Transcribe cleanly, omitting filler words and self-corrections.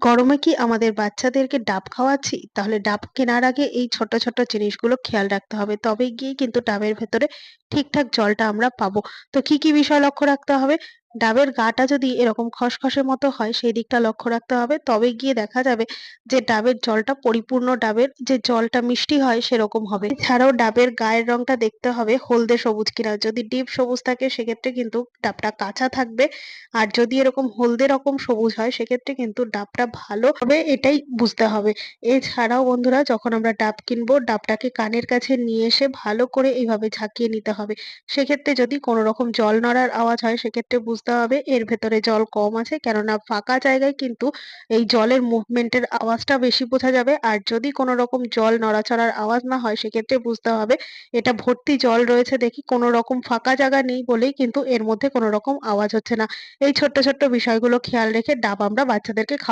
গরমে কি আমাদের বাচ্চাদেরকে ডাব খাওয়াচ্ছি? তাহলে ডাব কেনার আগে এই ছোট, ছোট জিনিসগুলো খেয়াল রাখতে হবে। তবেই গিয়ে কিন্তু ডাবের ভেতরে ঠিকঠাক জলটা আমরা পাবো। তো কি, কি বিষয় লক্ষ্য রাখতে হবে? ডাবের গাটা যদি এরকম খসখসে মতো হয় সেই দিকটা লক্ষ্য রাখতে হবে। তবে গিয়ে দেখা যাবে যে ডাবের জলটা পরিপূর্ণ ডাবের যে জলটা মিষ্টি হয় সেরকম হবে। এছাড়াও ডাবের গায়ের রংটা দেখতে হবে হলদে সবুজ কিনা। যদি ডিপ সবুজ থাকে সেক্ষেত্রে কিন্তু ডাবটা কাঁচা থাকবে। আর যদি এরকম হলদে রকম সবুজ হয় সেক্ষেত্রে কিন্তু ডাবটা ভালো হবে এটাই বুঝতে হবে। এছাড়াও বন্ধুরা যখন আমরা ডাব কিনবো ডাবটাকে কানের কাছে নিয়ে এসে ভালো করে এইভাবে ঝাঁকিয়ে নিতে হবে। সেক্ষেত্রে যদি কোনো রকম জল নড়ার আওয়াজ হয় সেক্ষেত্রে বুঝতে হবে এর ভেতরে জল কম আছে। কেননা ফাঁকা জায়গায় কিন্তু এই জলের মুভমেন্টের আওয়াজটা বেশি বোঝা যাবে। আর যদি কোনো রকম জল নড়াচড়ার আওয়াজ না হয় সেক্ষেত্রে বুঝতে হবে এটা ভর্তি জল রয়েছে দেখি কোনো রকম ফাঁকা জায়গা নেই বলেই কিন্তু এর মধ্যে কোনো রকম আওয়াজ হচ্ছে না। এই ছোট্ট, ছোট্ট বিষয়গুলো খেয়াল রেখে ডাব আমরা বাচ্চাদেরকে খাওয়াবো।